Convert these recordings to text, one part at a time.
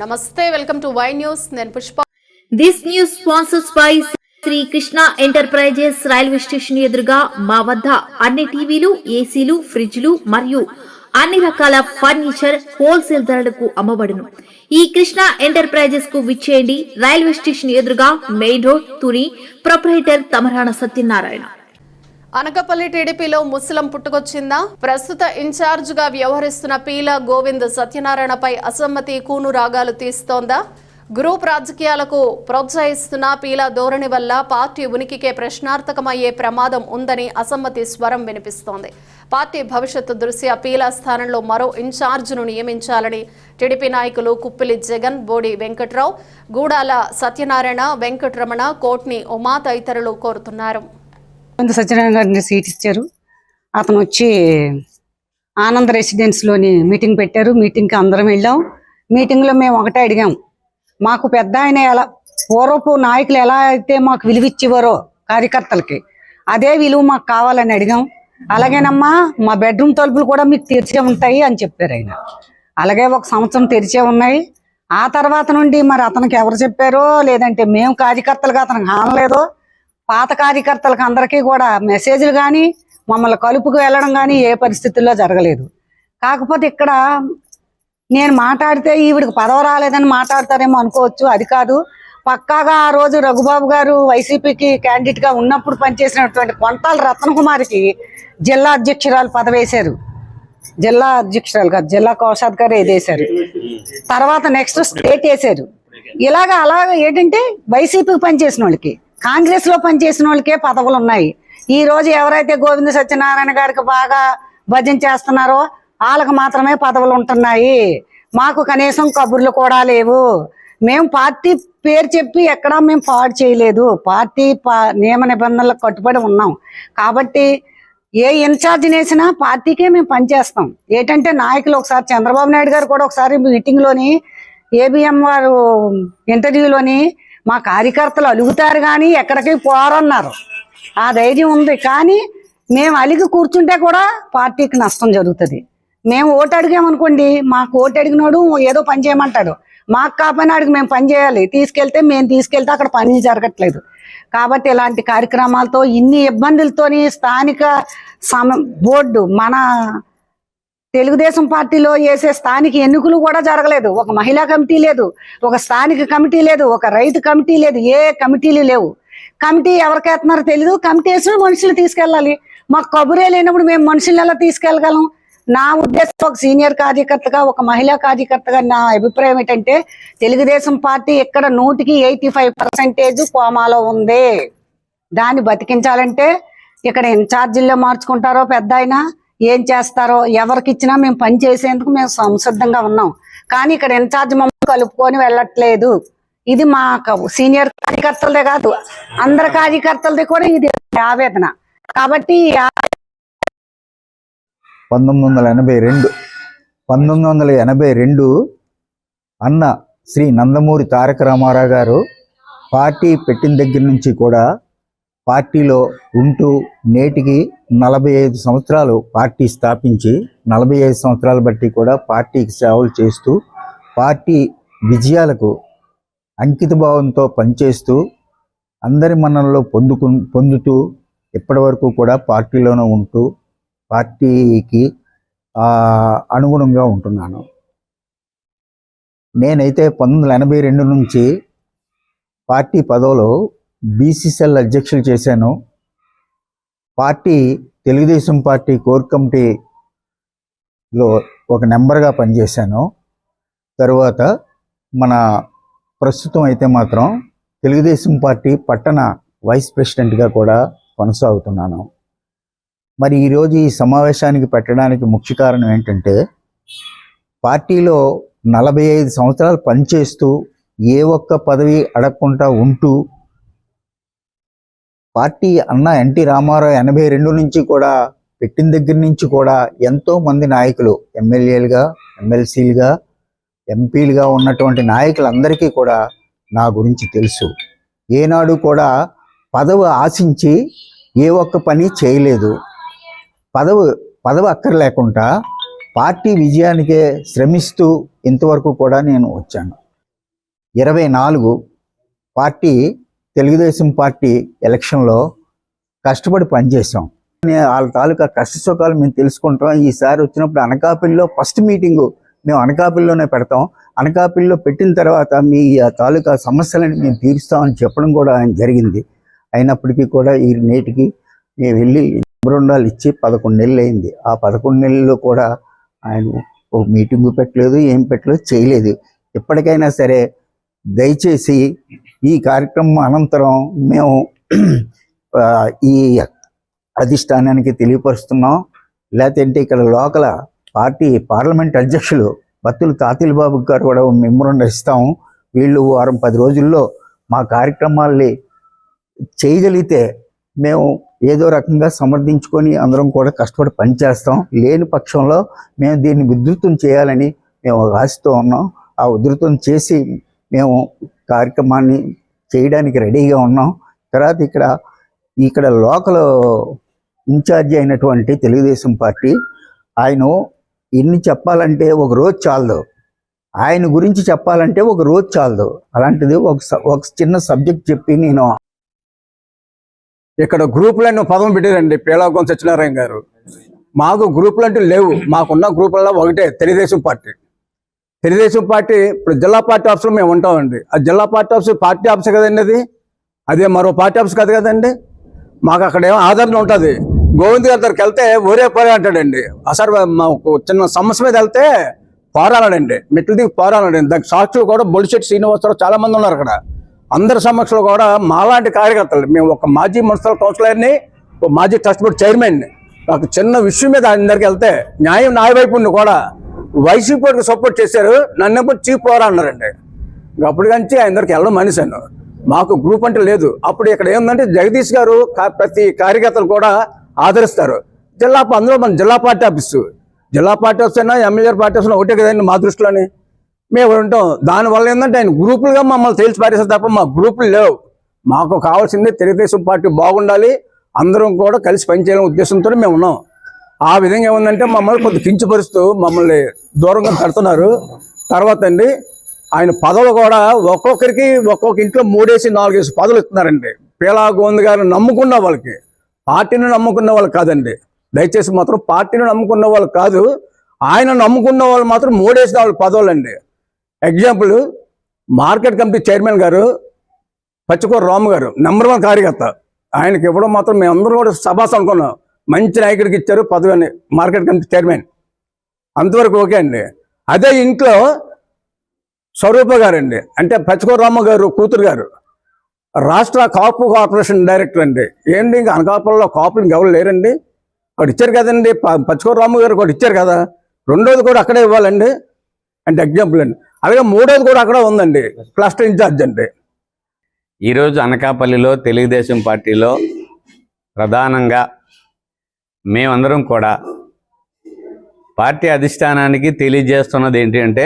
నమస్తే, welcome to Y news. నేను Pushpa. This news sponsors by Sri Krishna enterprises. Railway station ఎదురుగా మా వద్ద అన్ని టీవీలు, ఏసీలు, ఫ్రిడ్జ్లు మరియు అన్ని రకాల ఫర్నిచర్ హోల్సేల్ ధరలకు అమ్మబడును. ఈ కృష్ణ ఎంటర్ప్రైజెస్ కు విచ్చేయండి. రైల్వే స్టేషన్ ఎదురుగా, main road, Tuni. Proprietor Tamarana Satyanarayana. Anakapalli టీడీపీలో ముసలం పుట్టుకొచ్చిందా? ప్రస్తుత ఇన్ఛార్జ్ గా వ్యవహరిస్తున్న పీల గోవింద్ సత్యనారాయణపై అసమ్మతి కూను రాగాలు తీస్తోందా? గ్రూప్ రాజకీయాలకు ప్రోత్సహిస్తున్న పీల ధోరణి వల్ల పార్టీ ఉనికికే ప్రశ్నార్థకమయ్యే ప్రమాదం ఉందని అసమ్మతి స్వరం వినిపిస్తోంది. పార్టీ భవిష్యత్తు దృష్ట్యా పీల స్థానంలో మరో ఇన్ఛార్జ్ను నియమించాలని టీడీపీ నాయకులు కుప్పిలి జగన్, బోడి వెంకట్రావు, గూడాల సత్యనారాయణ, వెంకటరమణ, కోట్ని ఉమా తదితరులు కోరుతున్నారు. సత్యనారాయణ గారిని సీట్ ఇచ్చారు. అతను వచ్చి ఆనంద్ రెసిడెన్స్లోని మీటింగ్ పెట్టారు. మీటింగ్కి అందరం వెళ్ళాం. మీటింగ్లో మేము ఒకటే అడిగాం, మాకు పెద్ద ఆయన ఎలా పూర్వపు నాయకులు ఎలా అయితే మాకు విలువ ఇచ్చేవారో కార్యకర్తలకి, అదే విలువ మాకు కావాలని అడిగాం. అలాగేనమ్మా, మా బెడ్రూమ్ తలుపులు కూడా మీకు తెరిచే ఉంటాయి అని చెప్పారు ఆయన. అలాగే 1 సంవత్సరం తెరిచే ఉన్నాయి. ఆ తర్వాత నుండి మరి అతనికి ఎవరు చెప్పారో, లేదంటే మేము కార్యకర్తలుగా అతనికి హానలేదో, పాత కార్యకర్తలకు అందరికీ కూడా మెసేజ్లు కానీ మమ్మల్ని కలుపుకు వెళ్ళడం కానీ ఏ పరిస్థితుల్లో జరగలేదు. కాకపోతే ఇక్కడ నేను మాట్లాడితే ఈవిడికి పదవి రాలేదని మాట్లాడతారేమో అనుకోవచ్చు. అది కాదు, పక్కాగా ఆ రోజు రఘుబాబు గారు వైసీపీకి క్యాండిడేట్గా ఉన్నప్పుడు పనిచేసినటువంటి కొంటాల రత్నకుమారికి జిల్లా అధ్యక్షురాలు పదవి వేశారు. జిల్లా అధ్యక్షురాలు కాదు, జిల్లా కోశాధికారి వేశారు. తర్వాత నెక్స్ట్ స్టేట్ వేశారు. అలాగ ఏంటంటే వైసీపీకి పనిచేసిన వాళ్ళకి, కాంగ్రెస్ లో పనిచేసిన వాళ్ళకే పదవులు ఉన్నాయి. ఈ రోజు ఎవరైతే గోవింద సత్యనారాయణ గారికి బాగా భజన చేస్తున్నారో వాళ్ళకి మాత్రమే పదవులు ఉంటున్నాయి. మాకు కనీసం కబుర్లు కూడా లేవు. మేము పార్టీ పేరు చెప్పి ఎక్కడా మేము పాడు చేయలేదు. పార్టీ నియమ నిబంధనలకు కట్టుబడి ఉన్నాం. కాబట్టి ఏ ఇన్ఛార్జ్ వేసినా పార్టీకే మేము పనిచేస్తాం. ఏంటంటే నాయకులు ఒకసారి చంద్రబాబు నాయుడు గారు కూడా ఒకసారి మీటింగ్లోని ఏబిఎం వారు ఇంటర్వ్యూలోని మా కార్యకర్తలు అలుగుతారు కానీ ఎక్కడికి పోరన్నారు. ఆ ధైర్యం ఉంది. కానీ మేము అలిగి కూర్చుంటే కూడా పార్టీకి నష్టం జరుగుతుంది. మేము ఓటు అడిగామనుకోండి, మాకు ఓటు అడిగినోడు ఏదో పని చేయమంటాడు. మాకు కాకపోయినా అడిగి మేము పని చేయాలి. మేము తీసుకెళ్తే అక్కడ పని జరగట్లేదు. కాబట్టి ఇలాంటి కార్యక్రమాలతో ఇన్ని ఇబ్బందులతోని స్థానిక బోర్డు, మన తెలుగుదేశం పార్టీలో వేసే స్థానిక ఎన్నికలు కూడా జరగలేదు. ఒక మహిళా కమిటీ లేదు, ఒక స్థానిక కమిటీ లేదు, ఒక రైతు కమిటీ లేదు, ఏ కమిటీలు లేవు. కమిటీ ఎవరికి వేస్తున్నారో తెలీదు. కమిటీ వేసిన మనుషులు తీసుకెళ్ళాలి. మాకు కబురే లేనప్పుడు మేము మనుషులు ఎలా తీసుకెళ్ళగలం? నా ఉద్దేశం, ఒక సీనియర్ కార్యకర్తగా, ఒక మహిళా కార్యకర్తగా నా అభిప్రాయం ఏంటంటే, తెలుగుదేశం పార్టీ ఇక్కడ 100కి 85% కోమాలో ఉంది. దాన్ని బతికించాలంటే ఇక్కడ ఇన్ఛార్జీల్లో మార్చుకుంటారో, పెద్ద అయినా ఏం చేస్తారో, ఎవరికి ఇచ్చినా మేము పని చేసేందుకు మేము సంసిద్ధంగా ఉన్నాం. కానీ ఇక్కడ ఇన్ఛార్జ్ మమ్మల్ని కలుపుకొని వెళ్ళట్లేదు. ఇది మా సీనియర్ కార్యకర్తలదే కాదు, అందరి కార్యకర్తలది కూడా ఇది ఆవేదన. కాబట్టి 1982 అన్న శ్రీ నందమూరి తారక రామారావు గారు పార్టీ పెట్టిన దగ్గర నుంచి కూడా పార్టీలో ఉంటూ నేటికి 45 సంవత్సరాలు పార్టీ స్థాపించి 45 సంవత్సరాలు బట్టి కూడా పార్టీకి సేవలు చేస్తూ పార్టీ విజయాలకు అంకిత భావంతో పనిచేస్తూ అందరి మన్ననలో పొందుతూ ఇప్పటి వరకు కూడా పార్టీలోనే ఉంటూ పార్టీకి అనుగుణంగా ఉంటున్నాను. నేనైతే 1982 నుంచి పార్టీ పదవిలో బీసీసీఎల్ అధ్యక్షులు చేశాను. పార్టీ తెలుగుదేశం పార్టీ కోర్ కమిటీలో ఒక నెంబర్గా పనిచేశాను. తరువాత మన ప్రస్తుతం అయితే మాత్రం తెలుగుదేశం పార్టీ పట్టణ వైస్ ప్రెసిడెంట్గా కూడా కొనసాగుతున్నాను. మరి ఈరోజు ఈ సమావేశానికి పెట్టడానికి ముఖ్య కారణం ఏంటంటే, పార్టీలో 45 సంవత్సరాలు పనిచేస్తూ ఏ ఒక్క పదవి అడగకుండా ఉంటూ పార్టీ అన్న ఎన్టీ రామారావు 82 నుంచి కూడా పెట్టిన దగ్గర నుంచి కూడా ఎంతో మంది నాయకులు ఎమ్మెల్యేలుగా, ఎమ్మెల్సీలుగా, ఎంపీలుగా ఉన్నటువంటి నాయకులందరికీ కూడా నా గురించి తెలుసు. ఏనాడు కూడా పదవి ఆశించి ఏ ఒక్క పని చేయలేదు. పదవి అక్కర్లేకుండా పార్టీ విజయానికే శ్రమిస్తూ ఇంతవరకు కూడా నేను వచ్చాను. 24 పార్టీ తెలుగుదేశం పార్టీ ఎలక్షన్లో కష్టపడి పనిచేసాం. వాళ్ళ తాలూకా కష్ట సుఖాలు మేము తెలుసుకుంటాం. ఈసారి వచ్చినప్పుడు అనకాపల్లిలో ఫస్ట్ మీటింగు మేము అనకాపల్లిలోనే పెడతాం. అనకాపల్లిలో పెట్టిన తర్వాత మీ తాలూకా సమస్యలను మేము తీరుస్తామని చెప్పడం కూడా ఆయన జరిగింది. అయినప్పటికీ కూడా ఈ నేటికి మేము వెళ్ళి బృందాలు ఇచ్చి 11 నెలలు అయింది. ఆ 11 నెలల్లో కూడా ఆయన ఒక మీటింగు పెట్టలేదు, ఏం పెట్టలేదు, చేయలేదు. ఎప్పటికైనా సరే దయచేసి ఈ కార్యక్రమం అనంతరం మేము ఈ అధిష్టానానికి తెలియపరుస్తున్నాం. లేదంటే ఇక్కడ లోకల్ పార్టీ పార్లమెంట్ అధ్యక్షులు బత్తుల తాతిల్ బాబు గారు కూడా మెమోరాండం ఇస్తాము. వీళ్ళు వారం 10 రోజుల్లో మా కార్యక్రమాల్ని చేయగలిగితే మేము ఏదో రకంగా సమర్థించుకొని అందరం కూడా కష్టపడి పనిచేస్తాం. లేని పక్షంలో మేము దీన్ని ఉధృతం చేయాలని మేము ఆశతో ఉన్నాం. ఆ ఉధృతం చేసి మేము కార్యక్రమాన్ని చేయడానికి రెడీగా ఉన్నాం. తర్వాత ఇక్కడ లోకల్ ఇన్ఛార్జి అయినటువంటి తెలుగుదేశం పార్టీ ఆయన ఎన్ని చెప్పాలంటే ఒక రోజు చాలదు. ఆయన గురించి చెప్పాలంటే ఒక రోజు చాలదు. అలాంటిది ఒక చిన్న సబ్జెక్ట్ చెప్పి నేను ఇక్కడ గ్రూపులను పదం పెట్టారండి పేలాగొండ సత్యనారాయణ గారు. మాకు గ్రూపులు అంటూ లేవు. మాకున్న గ్రూపులలో ఒకటే తెలుగుదేశం పార్టీ. తెలుగుదేశం పార్టీ ఇప్పుడు జిల్లా పార్టీ ఆఫీస్లో మేము ఉంటామండి. ఆ జిల్లా పార్టీ ఆఫీస్ పార్టీ ఆఫీస్ కదండి, అదే మరో పార్టీ ఆఫీస్ కాదు కదండి. మాకు అక్కడ ఏమో ఆదరణ ఉంటుంది. గోవింద్ గారి దగ్గరికి వెళ్తే ఒరే పోరే అంటాడండి. అసలు మాకు చిన్న సమస్య మీద వెళ్తే పోరాడాడండి, మెట్లు దిగి పోరాడాడండి. దానికి సాక్షులు కూడా బొలిశెట్టి శ్రీనివాసరావు చాలా మంది ఉన్నారు అక్కడ. అందరి సమక్షంలో కూడా మాలాంటి కార్యకర్తలు, మేము ఒక మాజీ మున్సిపల్ కౌన్సిలర్ని, ఒక మాజీ ట్రస్ట్ బోర్డ్ చైర్మన్ని, ఒక చిన్న విషయం మీద ఆయన దగ్గరికి వెళ్తే న్యాయం నా వైపు ఉండి కూడా వైసీపీకి సపోర్ట్ చేశారు, నన్ను చీఫ్ పోరా అన్నారండి. అప్పుడు కంచి ఆయన దగ్గరికి వెళ్ళడం మనిషాను. మాకు గ్రూప్ అంటే లేదు. అప్పుడు ఇక్కడ ఏంటంటే జగదీష్ గారు ప్రతి కార్యకర్తలు కూడా ఆదరిస్తారు. అందులో మన జిల్లా పార్టీ ఆఫీసు, జిల్లా పార్టీ ఆఫీస్ అయినా ఎమ్మెల్యే పార్టీ ఆఫీస్ ఒకటే కదండి మా దృష్టిలోని. మేము ఉంటాం. దానివల్ల ఏంటంటే ఆయన గ్రూపులుగా మమ్మల్ని తేల్చి పారేస్తారు తప్ప మా గ్రూపులు లేవు. మాకు కావాల్సింది తెలుగుదేశం పార్టీ బాగుండాలి, అందరం కూడా కలిసి పనిచేయాలనే ఉద్దేశంతో మేము ఉన్నాం. ఆ విధంగా ఏముందంటే మమ్మల్ని కొద్ది కించపరుస్తూ మమ్మల్ని దూరంగా పెడుతున్నారు. తర్వాత అండి ఆయన పదవులు కూడా ఒక్కొక్కరికి ఒక్కొక్క ఇంట్లో 3-4 పదవులు ఇస్తున్నారండి. పీలా గోవింద్ గారిని నమ్ముకున్న వాళ్ళకి, పార్టీని నమ్ముకున్న వాళ్ళు కాదండి. దయచేసి మాత్రం పార్టీని నమ్ముకున్న వాళ్ళు కాదు, ఆయన నమ్ముకున్న వాళ్ళు మాత్రం 3-4 పదవులు అండి. ఎగ్జాంపుల్ మార్కెట్ కమిటీ చైర్మన్ గారు పచ్చికూర రాము గారు నెంబర్ 1 కార్యకర్త. ఆయనకి ఇవ్వడం మాత్రం మేము అందరూ కూడా సభాస్ అనుకున్నాం. మంచి నాయకుడికి ఇచ్చారు పదవి అని, మార్కెట్ కమిటీ చైర్మన్, అంతవరకు ఓకే అండి. అదే ఇంట్లో స్వరూప గారండి, అంటే పచ్చికూర రామ గారు కూతురు గారు, రాష్ట్ర కాపు కార్పొరేషన్ డైరెక్టర్ అండి. ఏంటి ఇంకా అనకాపల్లిలో కాపులు ఇంకెవరు లేరండి. వాడు ఇచ్చారు కదండి, పచ్చికూర రామ గారు కూడా ఇచ్చారు కదా. రెండోది కూడా అక్కడే ఇవ్వాలండి అంటే ఎగ్జాంపుల్ అండి. అలాగే మూడోది కూడా అక్కడ ఉందండి, క్లస్టర్ ఇన్ఛార్జ్ అండి. ఈరోజు అనకాపల్లిలో తెలుగుదేశం పార్టీలో ప్రధానంగా మేమందరం కూడా పార్టీ అధిష్టానానికి తెలియజేస్తున్నది ఏంటి అంటే,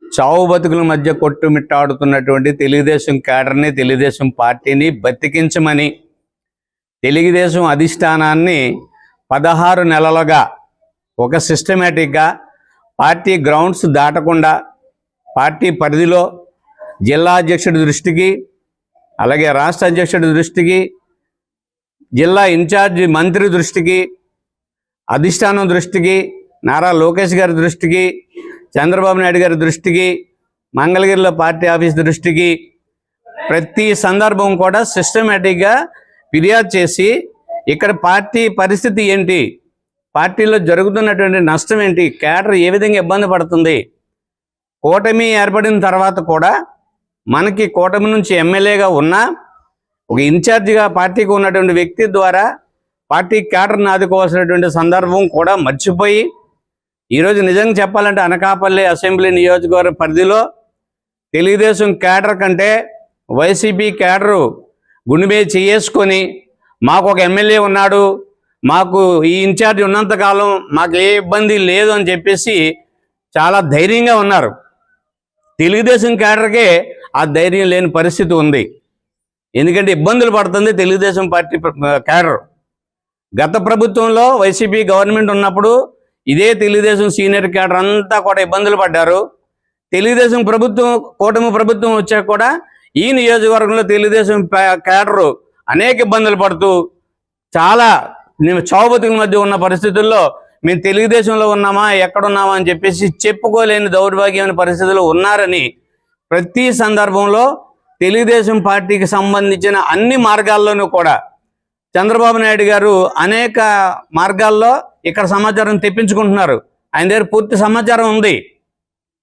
చావు బతుకుల మధ్య కొట్టుమిట్టాడుతున్నటువంటి తెలుగుదేశం క్యాడర్ని, తెలుగుదేశం పార్టీని బతికించమని తెలుగుదేశం అధిష్టానాన్ని 16 నెలలుగా ఒక సిస్టమేటిక్గా పార్టీ గ్రౌండ్స్ దాటకుండా పార్టీ పరిధిలో జిల్లా అధ్యక్షుడి దృష్టికి, అలాగే రాష్ట్ర అధ్యక్షుడి దృష్టికి, జిల్లా ఇన్ఛార్జి మంత్రి దృష్టికి, అధిష్టానం దృష్టికి, నారా లోకేష్ గారి దృష్టికి, చంద్రబాబు నాయుడు గారి దృష్టికి, మంగళగిరిలో పార్టీ ఆఫీస్ దృష్టికి ప్రతి సందర్భం కూడా సిస్టమేటిక్గా ఫిర్యాదు చేసి ఇక్కడ పార్టీ పరిస్థితి ఏంటి, పార్టీలో జరుగుతున్నటువంటి నష్టం ఏంటి, క్యాడర్ ఏ విధంగా ఇబ్బంది పడుతుంది. కూటమి ఏర్పడిన తర్వాత కూడా మనకి కూటమి నుంచి ఎమ్మెల్యేగా ఉన్నా ఒక ఇన్ఛార్జిగా పార్టీకి ఉన్నటువంటి వ్యక్తి ద్వారా పార్టీ క్యాడర్ని ఆదుకోవాల్సినటువంటి సందర్భం కూడా మర్చిపోయి ఈరోజు నిజంగా చెప్పాలంటే అనకాపల్లి అసెంబ్లీ నియోజకవర్గ పరిధిలో తెలుగుదేశం క్యాడర్ కంటే వైసీపీ క్యాడరు గుండె చేసుకొని మాకు ఒక ఎమ్మెల్యే ఉన్నాడు, మాకు ఈ ఇన్ఛార్జ్ ఉన్నంతకాలం మాకు ఏ ఇబ్బంది లేదు అని చెప్పేసి చాలా ధైర్యంగా ఉన్నారు. తెలుగుదేశం క్యాడర్కే ఆ ధైర్యం లేని పరిస్థితి ఉంది. ఎందుకంటే ఇబ్బందులు పడుతుంది తెలుగుదేశం పార్టీ క్యాడర్. గత ప్రభుత్వంలో వైసీపీ గవర్నమెంట్ ఉన్నప్పుడు ఇదే తెలుగుదేశం సీనియర్ క్యాడర్ అంతా కూడా ఇబ్బందులు పడ్డారు. తెలుగుదేశం ప్రభుత్వం, కూటమి ప్రభుత్వం వచ్చాక కూడా ఈ నియోజకవర్గంలో తెలుగుదేశం కేడరు అనేక ఇబ్బందులు పడుతూ చాలా చావు బతుకుల మధ్య ఉన్న పరిస్థితుల్లో మేము తెలుగుదేశంలో ఉన్నామా, ఎక్కడున్నామా అని చెప్పేసి చెప్పుకోలేని దౌర్భాగ్యమైన పరిస్థితుల్లో ఉన్నారని ప్రతి సందర్భంలో తెలుగుదేశం పార్టీకి సంబంధించిన అన్ని మార్గాల్లోనూ కూడా చంద్రబాబు నాయుడు గారు అనేక మార్గాల్లో ఇక్కడ సమాచారం తెప్పించుకుంటున్నారు. ఆయన దగ్గర పూర్తి సమాచారం ఉంది.